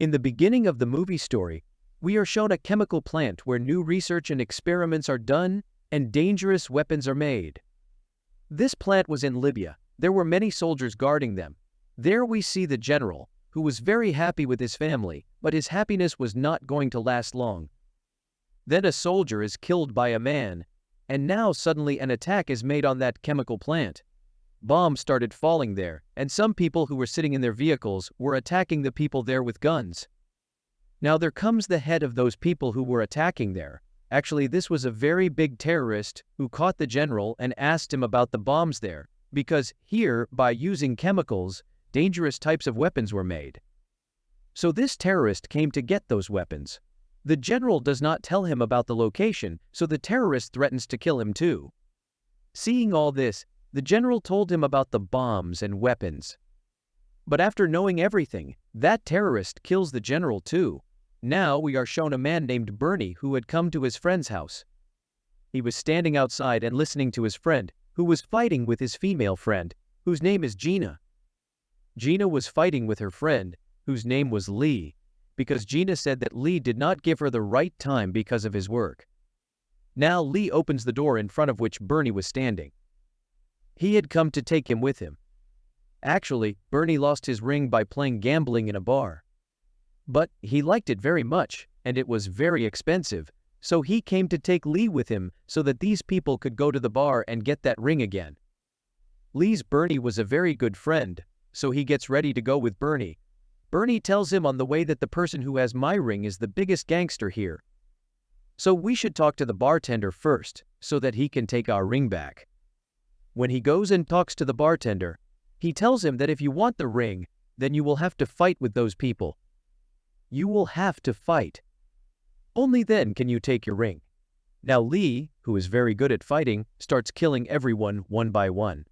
In the beginning of the movie story, we are shown a chemical plant where new research and experiments are done and dangerous weapons are made. This plant was in Libya. There were many soldiers guarding them. There we see the general, who was very happy with his family, but his happiness was not going to last long. Then a soldier is killed by a man, and now suddenly an attack is made on that chemical plant. Bombs started falling there, and some people who were sitting in their vehicles were attacking the people there with guns. Now there comes the head of those people who were attacking there. Actually, this was a very big terrorist who caught the general and asked him about the bombs there, because here, by using chemicals, dangerous types of weapons were made. So this terrorist came to get those weapons. The general does not tell him about the location, so the terrorist threatens to kill him too. Seeing all this, the general told him about the bombs and weapons. But after knowing everything, that terrorist kills the general too. Now we are shown a man named Bernie who had come to his friend's house. He was standing outside and listening to his friend, who was fighting with his female friend, whose name is Gina. Gina was fighting with her friend, whose name was Lee, because Gina said that Lee did not give her the right time because of his work. Now Lee opens the door in front of which Bernie was standing. He had come to take him with him. Actually, Bernie lost his ring by playing gambling in a bar. But he liked it very much, and it was very expensive, so he came to take Lee with him so that these people could go to the bar and get that ring again. Lee's Bernie was a very good friend, so he gets ready to go with Bernie. Bernie tells him on the way that the person who has my ring is the biggest gangster here. So we should talk to the bartender first, so that he can take our ring back. When he goes and talks to the bartender, he tells him that if you want the ring, then you will have to fight with those people. You will have to fight. Only then can you take your ring. Now Lee, who is very good at fighting, starts killing everyone one by one.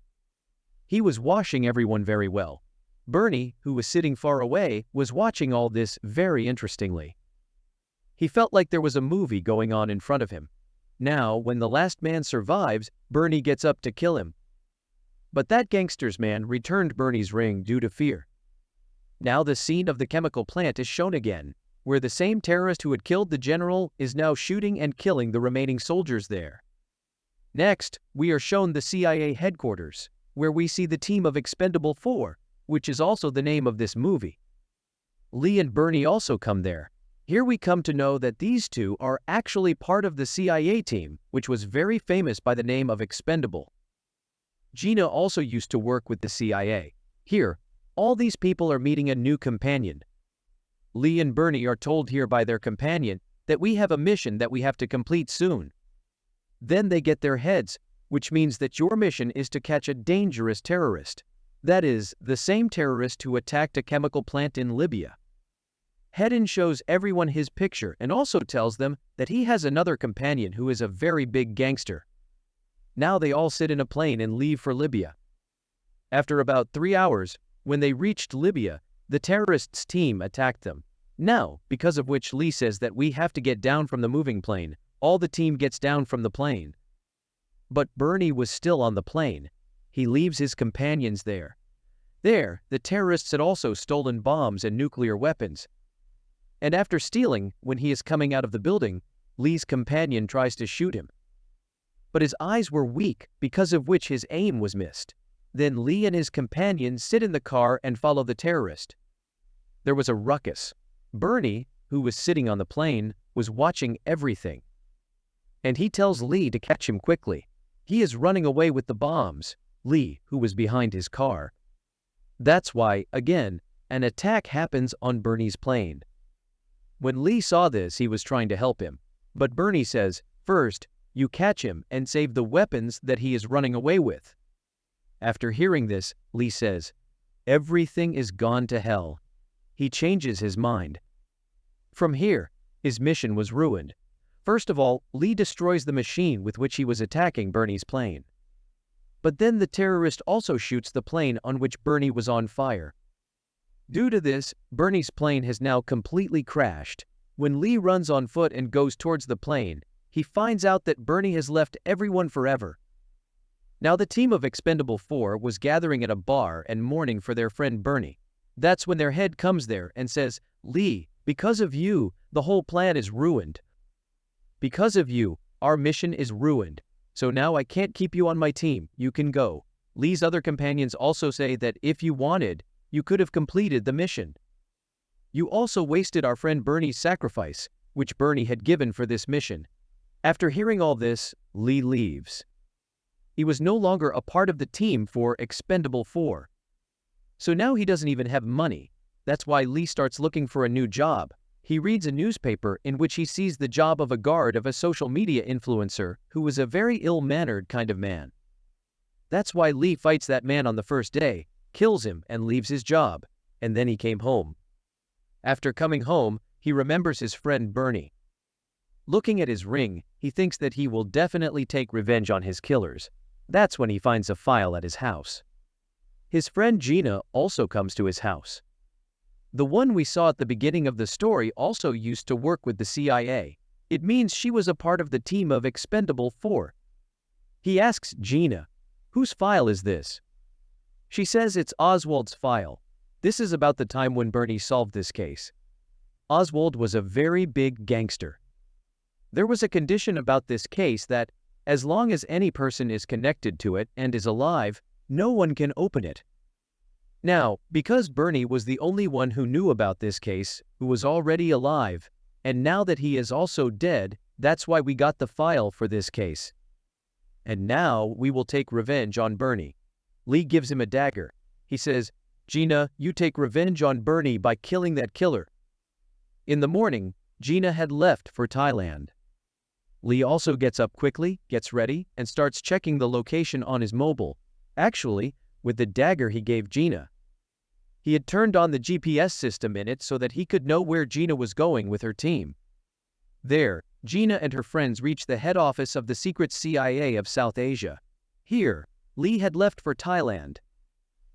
He was washing everyone very well. Bernie, who was sitting far away, was watching all this very interestingly. He felt like there was a movie going on in front of him. Now, when the last man survives, Bernie gets up to kill him. But that gangster's man returned Bernie's ring due to fear. Now the scene of the chemical plant is shown again, where the same terrorist who had killed the general is now shooting and killing the remaining soldiers there. Next, we are shown the CIA headquarters, where we see the team of Expend4bles, which is also the name of this movie. Lee and Bernie also come there. Here we come to know that these two are actually part of the CIA team, which was very famous by the name of Expendable. Gina also used to work with the CIA. Here, all these people are meeting a new companion. Lee and Bernie are told here by their companion that we have a mission that we have to complete soon. Then they get their heads, which means that your mission is to catch a dangerous terrorist. That is, the same terrorist who attacked a chemical plant in Libya. Hedden shows everyone his picture and also tells them that he has another companion who is a very big gangster. Now they all sit in a plane and leave for Libya. After about 3 hours, when they reached Libya, the terrorists' team attacked them. Now, because of which Lee says that we have to get down from the moving plane, all the team gets down from the plane. But Bernie was still on the plane. He leaves his companions there. There, the terrorists had also stolen bombs and nuclear weapons. And after stealing, when he is coming out of the building, Lee's companion tries to shoot him. But his eyes were weak, because of which his aim was missed. Then Lee and his companion sit in the car and follow the terrorist. There was a ruckus. Bernie, who was sitting on the plane, was watching everything. And he tells Lee to catch him quickly. He is running away with the bombs. Lee, who was behind his car. That's why, again, an attack happens on Bernie's plane. When Lee saw this, he was trying to help him. But Bernie says, first, you catch him and save the weapons that he is running away with. After hearing this, Lee says, everything is gone to hell. He changes his mind. From here, his mission was ruined. First of all, Lee destroys the machine with which he was attacking Bernie's plane. But then the terrorist also shoots the plane on which Bernie was on fire. Due to this, Bernie's plane has now completely crashed. When Lee runs on foot and goes towards the plane, he finds out that Bernie has left everyone forever. Now the team of Expend4bles was gathering at a bar and mourning for their friend Bernie. That's when their head comes there and says, "Lee, because of you, the whole plan is ruined. Because of you, our mission is ruined. So now I can't keep you on my team, you can go." Lee's other companions also say that if you wanted, you could have completed the mission. You also wasted our friend Bernie's sacrifice, which Bernie had given for this mission. After hearing all this, Lee leaves. He was no longer a part of the team for Expendable 4. So now he doesn't even have money. That's why Lee starts looking for a new job. He reads a newspaper in which he sees the job of a guard of a social media influencer who was a very ill-mannered kind of man. That's why Lee fights that man on the first day, kills him, and leaves his job. And then he came home. After coming home, he remembers his friend Bernie. Looking at his ring, he thinks that he will definitely take revenge on his killers. That's when he finds a file at his house. His friend Gina also comes to his house. The one we saw at the beginning of the story also used to work with the CIA. It means she was a part of the team of Expendable 4. He asks Gina, "Whose file is this?" She says it's Oswald's file. This is about the time when Bernie solved this case. Oswald was a very big gangster. There was a condition about this case that, as long as any person is connected to it and is alive, no one can open it. Now, because Bernie was the only one who knew about this case, who was already alive, and now that he is also dead, that's why we got the file for this case. And now we will take revenge on Bernie. Lee gives him a dagger. He says, "Gina, you take revenge on Bernie by killing that killer." In the morning, Gina had left for Thailand. Lee also gets up quickly, gets ready, and starts checking the location on his mobile. Actually, with the dagger he gave Gina. He had turned on the GPS system in it so that he could know where Gina was going with her team. There, Gina and her friends reached the head office of the secret CIA of South Asia. Here, Lee had left for Thailand.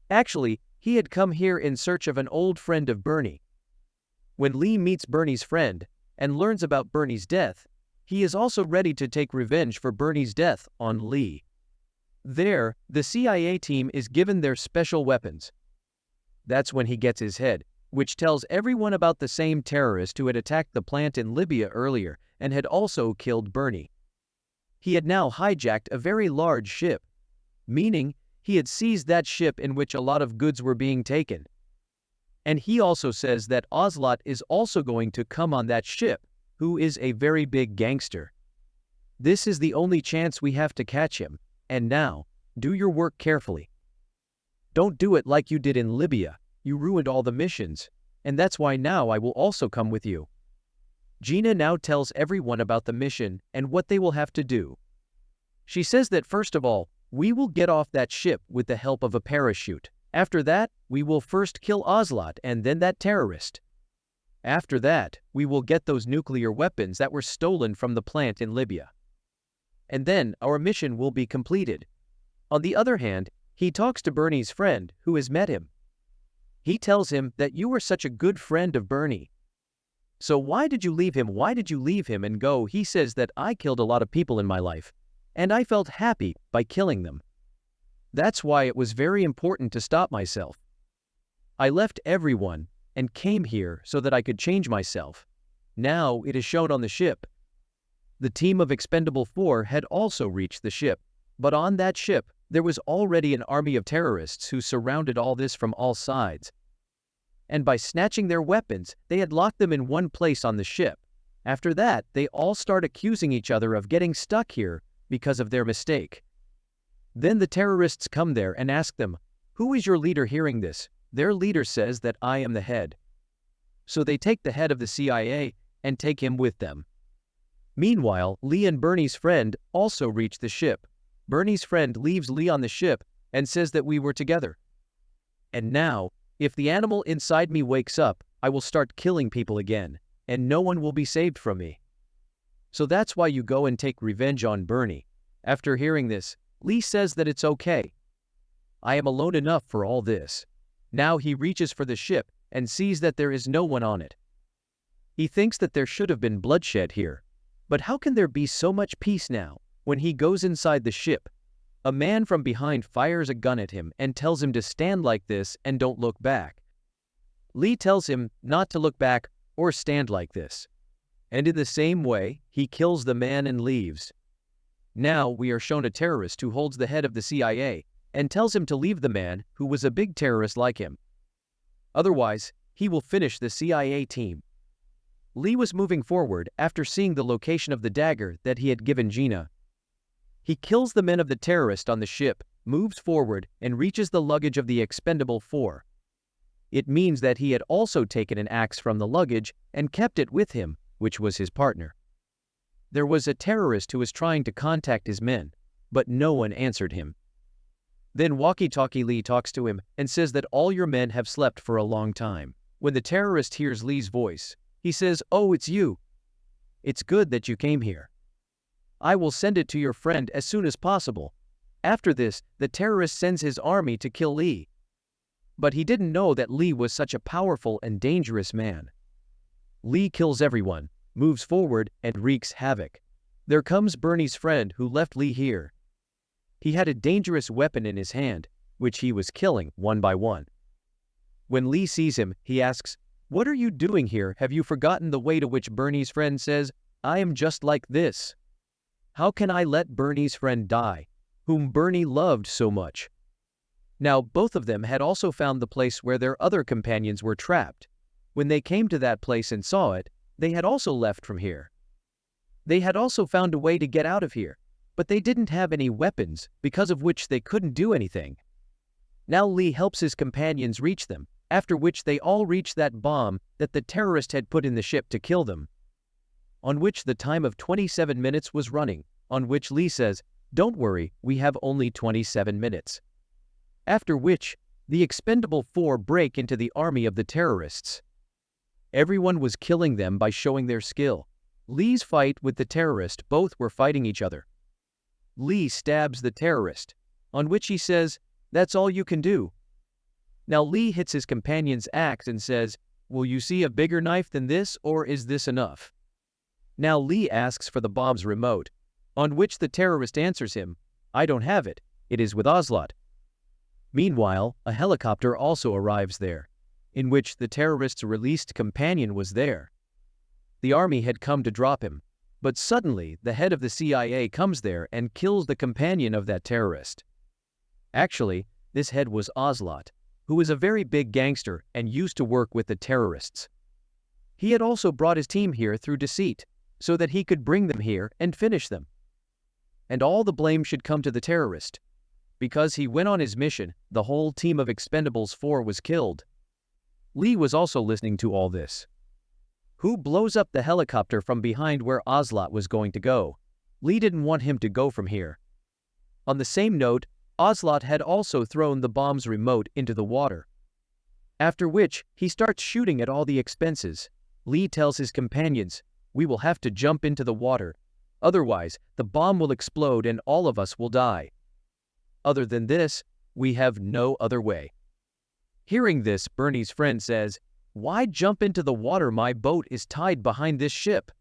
Actually, he had come here in search of an old friend of Bernie. When Lee meets Bernie's friend and learns about Bernie's death, he is also ready to take revenge for Bernie's death on Lee. There, the CIA team is given their special weapons. That's when he gets his head, which tells everyone about the same terrorist who had attacked the plant in Libya earlier and had also killed Bernie. He had now hijacked a very large ship, meaning he had seized that ship in which a lot of goods were being taken. And he also says that Oslot is also going to come on that ship, who is a very big gangster. This is the only chance we have to catch him. And now, do your work carefully. Don't do it like you did in Libya. You ruined all the missions, and that's why now I will also come with you. Gina now tells everyone about the mission and what they will have to do. She says that first of all, we will get off that ship with the help of a parachute. After that, we will first kill Oslot and then that terrorist. After that, we will get those nuclear weapons that were stolen from the plant in Libya. And then our mission will be completed. On the other hand, he talks to Bernie's friend who has met him. He tells him that you were such a good friend of Bernie. So why did you leave him? Why did you leave him and go? He says that I killed a lot of people in my life, and I felt happy by killing them. That's why it was very important to stop myself. I left everyone and came here so that I could change myself. Now it is shown on the ship. The team of Expendable 4 had also reached the ship, but on that ship, there was already an army of terrorists who surrounded all this from all sides. And by snatching their weapons, they had locked them in one place on the ship. After that, they all start accusing each other of getting stuck here because of their mistake. Then the terrorists come there and ask them, "Who is your leader?" Hearing this, their leader says that I am the head. So they take the head of the CIA and take him with them. Meanwhile, Lee and Bernie's friend also reach the ship. Bernie's friend leaves Lee on the ship and says that we were together. And now, if the animal inside me wakes up, I will start killing people again, and no one will be saved from me. So that's why you go and take revenge on Bernie. After hearing this, Lee says that it's okay. I am alone enough for all this. Now he reaches for the ship and sees that there is no one on it. He thinks that there should have been bloodshed here. But how can there be so much peace now? When he goes inside the ship, a man from behind fires a gun at him and tells him to stand like this and don't look back. Lee tells him not to look back or stand like this. And in the same way, he kills the man and leaves. Now we are shown a terrorist who holds the head of the CIA and tells him to leave the man who was a big terrorist like him. Otherwise, he will finish the CIA team. Lee was moving forward after seeing the location of the dagger that he had given Gina. He kills the men of the terrorist on the ship, moves forward, and reaches the luggage of the Expendable 4. It means that he had also taken an axe from the luggage and kept it with him, which was his partner. There was a terrorist who was trying to contact his men, but no one answered him. Then walkie-talkie Lee talks to him and says that all your men have slept for a long time. When the terrorist hears Lee's voice, he says, "Oh, it's you. It's good that you came here. I will send it to your friend as soon as possible." After this, the terrorist sends his army to kill Lee. But he didn't know that Lee was such a powerful and dangerous man. Lee kills everyone, moves forward, and wreaks havoc. There comes Bernie's friend who left Lee here. He had a dangerous weapon in his hand, which he was killing one by one. When Lee sees him, he asks, "What are you doing here? Have you forgotten the way?" To which Bernie's friend says, "I am just like this. How can I let Bernie's friend die, whom Bernie loved so much?" Now both of them had also found the place where their other companions were trapped. When they came to that place and saw it, they had also left from here. They had also found a way to get out of here, but they didn't have any weapons, because of which they couldn't do anything. Now Lee helps his companions reach them, after which they all reach that bomb that the terrorist had put in the ship to kill them, on which the time of 27 minutes was running, on which Lee says, "Don't worry, we have only 27 minutes. After which, the Expendable 4 break into the army of the terrorists. Everyone was killing them by showing their skill. Lee's fight with the terrorist, both were fighting each other. Lee stabs the terrorist, on which he says, "That's all you can do." Now Lee hits his companion's axe and says, "Will you see a bigger knife than this, or is this enough?" Now Lee asks for the bomb's remote, on which the terrorist answers him, "I don't have it, it is with Oslot." Meanwhile, a helicopter also arrives there, in which the terrorist's released companion was there. The army had come to drop him, but suddenly the head of the CIA comes there and kills the companion of that terrorist. Actually, this head was Oslot, who was a very big gangster and used to work with the terrorists. He had also brought his team here through deceit, so that he could bring them here and finish them. And all the blame should come to the terrorist. Because he went on his mission, the whole team of Expendables 4 was killed. Lee was also listening to all this. Who blows up the helicopter from behind where Oslot was going to go? Lee didn't want him to go from here. On the same note, Oslot had also thrown the bomb's remote into the water. After which, he starts shooting at all the expenses. Lee tells his companions, "We will have to jump into the water. Otherwise, the bomb will explode and all of us will die. Other than this, we have no other way." Hearing this, Bernie's friend says, "Why jump into the water? My boat is tied behind this ship."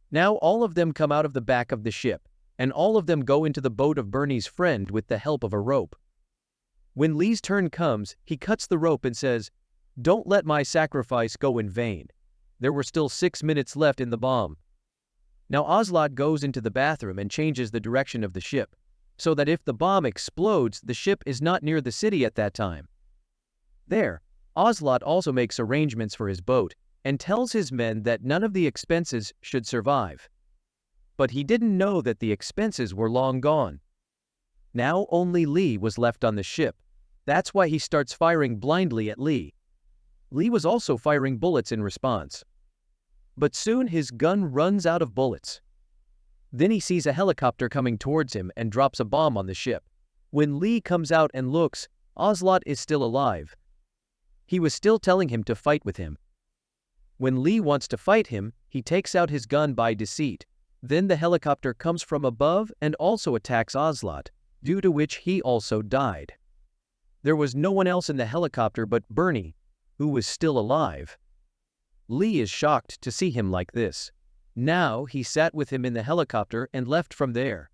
Now all of them come out of the back of the ship, and all of them go into the boat of Bernie's friend with the help of a rope. When Lee's turn comes, he cuts the rope and says, "Don't let my sacrifice go in vain." There were still 6 minutes left in the bomb. Now Oslot goes into the bathroom and changes the direction of the ship, so that if the bomb explodes, the ship is not near the city at that time. There, Oslot also makes arrangements for his boat, and tells his men that none of the expenses should survive. But he didn't know that the expenses were long gone. Now only Lee was left on the ship. That's why he starts firing blindly at Lee. Lee was also firing bullets in response. But soon his gun runs out of bullets. Then he sees a helicopter coming towards him and drops a bomb on the ship. When Lee comes out and looks, Oslot is still alive. He was still telling him to fight with him. When Lee wants to fight him, he takes out his gun by deceit. Then the helicopter comes from above and also attacks Oslot, due to which he also died. There was no one else in the helicopter but Bernie, who was still alive. Lee is shocked to see him like this. Now he sat with him in the helicopter and left from there.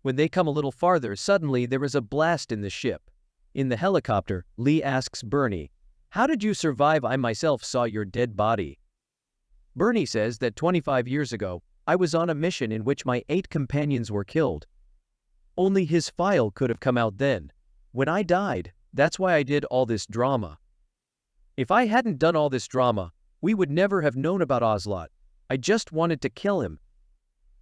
When they come a little farther, suddenly there is a blast in the ship. In the helicopter, Lee asks Bernie, How did you survive? I myself saw your dead body. Bernie says that 25 years ago, I was on a mission in which my 8 companions were killed. Only his file could have come out then. When I died, that's why I did all this drama. If I hadn't done all this drama, we would never have known about Oslot. I just wanted to kill him.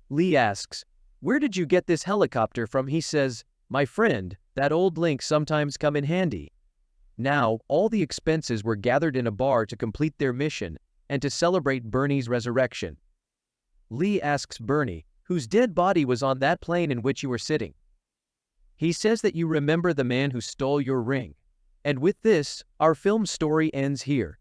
Lee asks, where did you get this helicopter from? He says, my friend, that old link sometimes come in handy. Now, all the expenses were gathered in a bar to complete their mission and to celebrate Bernie's resurrection. Lee asks Bernie, whose dead body was on that plane in which you were sitting. He says that you remember the man who stole your ring. And with this, our film story ends here.